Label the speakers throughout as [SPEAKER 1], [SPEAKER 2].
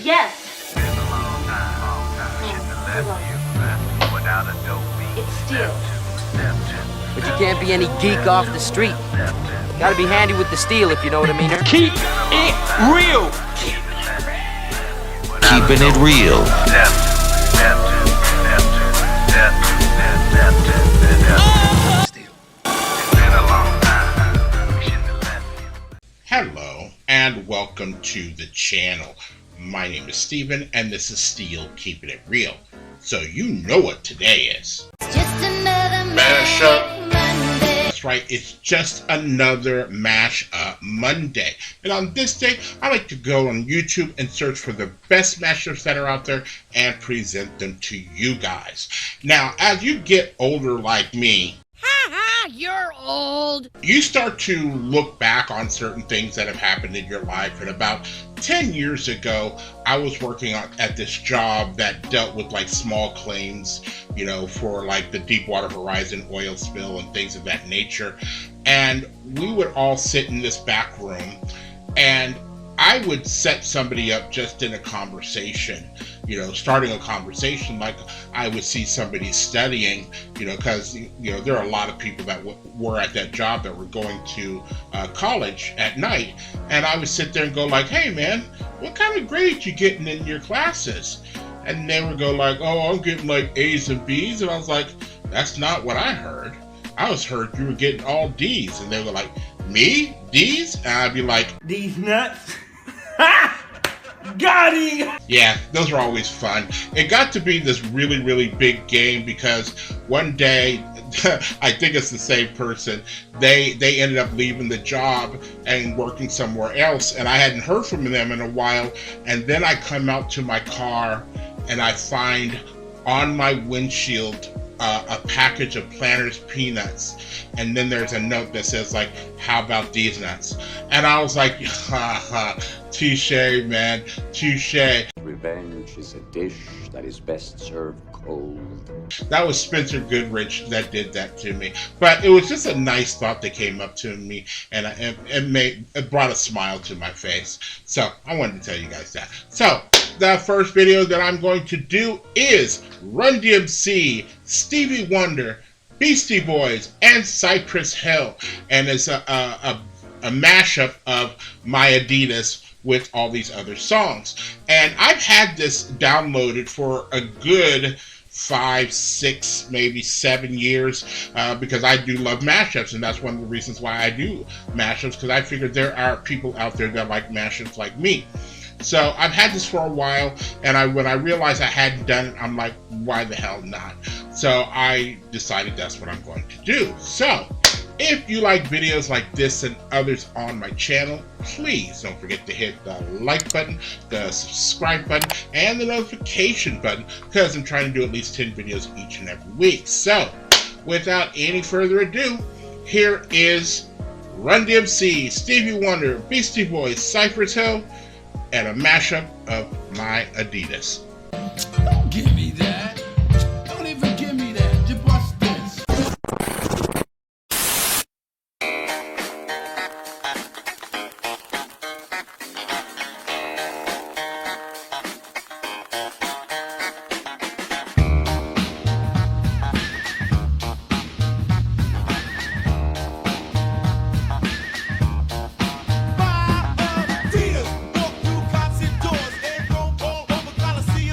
[SPEAKER 1] Yes. It's steel.
[SPEAKER 2] But you can't be any geek off the street. Gotta be handy with the steel, if you know what I mean.
[SPEAKER 3] Keep it real.
[SPEAKER 4] Keeping it real.
[SPEAKER 5] Hello and welcome to the channel. My name is Steven and this is Steel Keeping It Real. So you know what today is.
[SPEAKER 6] It's just another
[SPEAKER 5] Mashup.
[SPEAKER 6] Monday.
[SPEAKER 5] That's right, it's just another Mashup Monday. And on this day, I like to go on YouTube and search for the best mashups that are out there and present them to you guys. Now, as you get older like me,
[SPEAKER 6] You're old.
[SPEAKER 5] you start to look back on certain things that have happened in your life. And about 10 years ago, I was working at this job that dealt with like small claims, for like the Deepwater Horizon oil spill and things of that nature. And we would all sit in this back room and I would set somebody up just in a conversation, starting a conversation like I would see somebody studying, because, there are a lot of people that were at that job that were going to college at night. And I would sit there and go like, hey man, what kind of grades you getting in your classes? And they would go like, oh, I'm getting like A's and B's. And I was like, that's not what I heard. I heard you were getting all D's. And they were like, me? D's? And I'd be like,
[SPEAKER 3] These nuts. Got him.
[SPEAKER 5] yeah, those are always fun. It got to be this really, really big game because one day, I think it's the same person, they ended up leaving the job and working somewhere else, and I hadn't heard from them in a while. And then I come out to my car and I find on my windshield a package of Planters peanuts, and then there's a note that says like, how about these nuts? And I was like, ha ha, touche man, touche.
[SPEAKER 7] Revenge is a dish that is best served cold.
[SPEAKER 5] That was Spencer Goodrich that did that to me. But it was just a nice thought that came up to me, and it brought a smile to my face. So I wanted to tell you guys that. So the first video that I'm going to do is Run DMC, Stevie Wonder, Beastie Boys, and Cypress Hill. And it's a mashup of my Adidas with all these other songs. And I've had this downloaded for a good 5, 6, maybe 7 years because I do love mashups, and that's one of the reasons why I do mashups, because I figured there are people out there that like mashups like me. So I've had this for a while, and when I realized I hadn't done it, I'm like, why the hell not? So I decided that's what I'm going to do. So if you like videos like this and others on my channel, please don't forget to hit the like button, the subscribe button, and the notification button, because I'm trying to do at least 10 videos each and every week. So without any further ado, here is Run DMC, Stevie Wonder, Beastie Boys, Cypress Hill, and a mashup of my Adidas.
[SPEAKER 8] Don't give me that. Don't even give me that. Just watch this. Adidas, walk through concert doors, and roam all over Coliseum.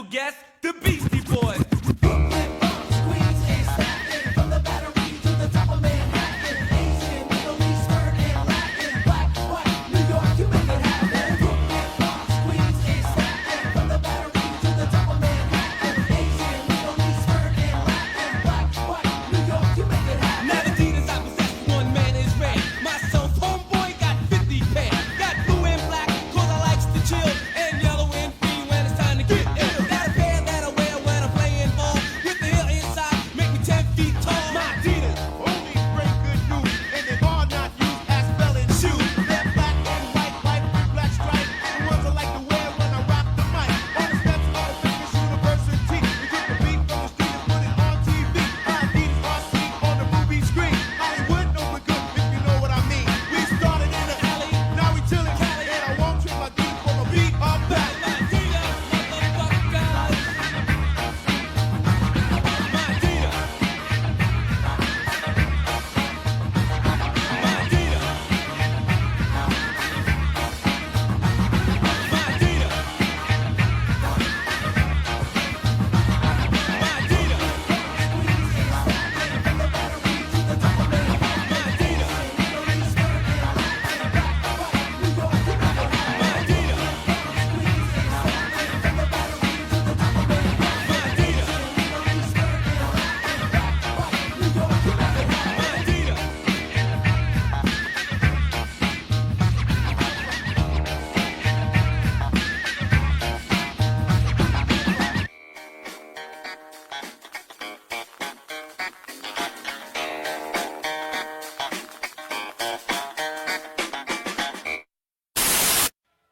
[SPEAKER 3] special guest, the Beastie Boys.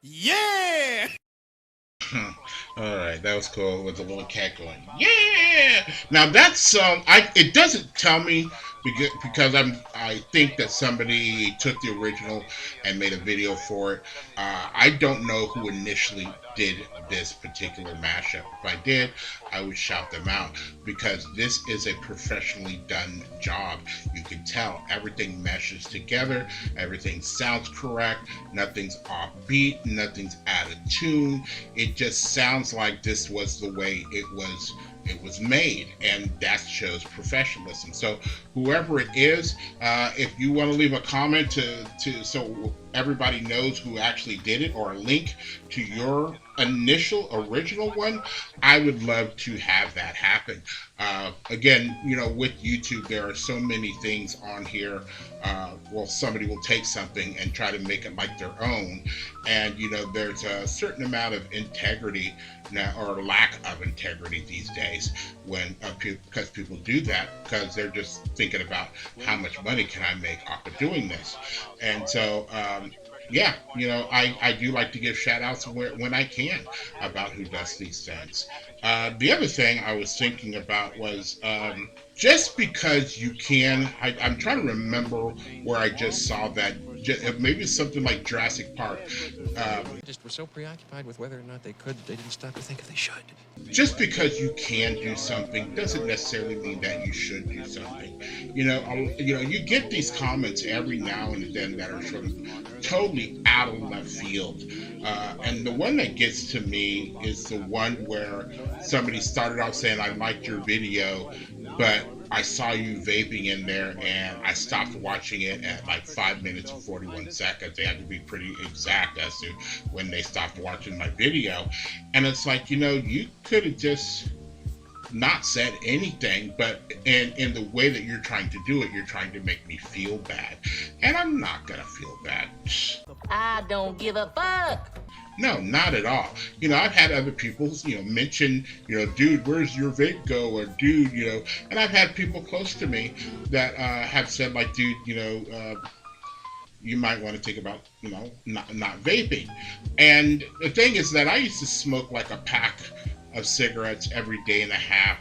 [SPEAKER 3] Yeah!
[SPEAKER 5] All right, that was cool with the little cat going, yeah. Now that song, it doesn't tell me because I think that somebody took the original and made a video for it. I don't know who initially did this particular mashup. If I did, I would shout them out because this is a professionally done job. You can tell everything meshes together, everything sounds correct, nothing's off beat, nothing's out of tune. It just sounds like this was the way it was made, and that shows professionalism. So whoever it is, if you want to leave a comment to so everybody knows who actually did it, or a link to your original one, I would love to have that happen. Again, with YouTube, there are so many things on here. Somebody will take something and try to make it like their own, and there's a certain amount of integrity now, or lack of integrity these days, when because people do that because they're just thinking about how much money can I make off of doing this. And so yeah, I do like to give shout outs when I can about who does these things. The other thing I was thinking about was just because you can, I'm trying to remember where I just saw that. Maybe it's something like Jurassic Park.
[SPEAKER 1] Just were so preoccupied with whether or not they could, they didn't stop to think if they should.
[SPEAKER 5] Just because you can do something doesn't necessarily mean that you should do something. You get these comments every now and then that are sort of totally out of left field. And the one that gets to me is the one where somebody started off saying, I liked your video, but I saw you vaping in there and I stopped watching it at like 5 minutes and 41 seconds. They had to be pretty exact as to when they stopped watching my video. And it's like, you could have just not said anything, but in the way that you're trying to do it, you're trying to make me feel bad. And I'm not gonna feel bad.
[SPEAKER 6] I don't give a fuck.
[SPEAKER 5] No, not at all. I've had other people, mention, dude, where's your vape go? Or dude, and I've had people close to me that have said, like, dude, you might want to think about, not vaping. And the thing is that I used to smoke like a pack of cigarettes every day and a half.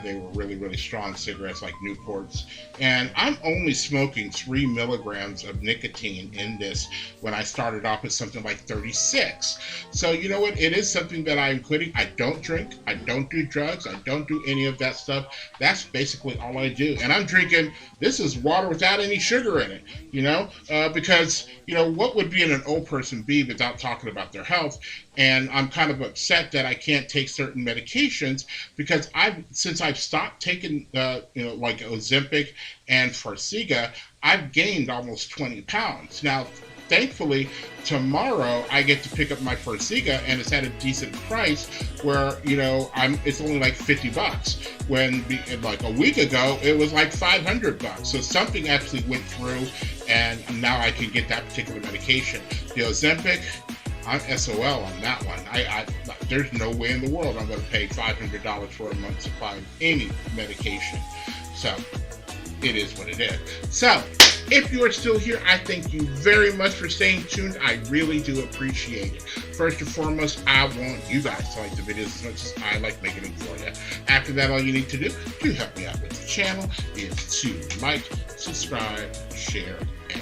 [SPEAKER 5] They were really, really strong cigarettes like Newports. And I'm only smoking 3 milligrams of nicotine in this when I started off with something like 36. So you know what? It is something that I'm quitting. I don't drink. I don't do drugs. I don't do any of that stuff. That's basically all I do. And I'm drinking, this is water without any sugar in it, because, what would being an old person be without talking about their health? and I'm kind of upset that I can't take certain medications because since I've stopped taking like Ozempic and Farxiga, I've gained almost 20 pounds. Now, thankfully, tomorrow I get to pick up my Farxiga, and it's at a decent price where, it's only like $50. When like a week ago, it was like $500. So something actually went through, and now I can get that particular medication. The Ozempic, I'm SOL on that one. There's no way in the world I'm going to pay $500 for a month's supply of any medication. So it is what it is. So if you are still here, I thank you very much for staying tuned. I really do appreciate it. First and foremost, I want you guys to like the videos as much as I like making them for you. After that, all you need to do to help me out with the channel is to like, subscribe, share, and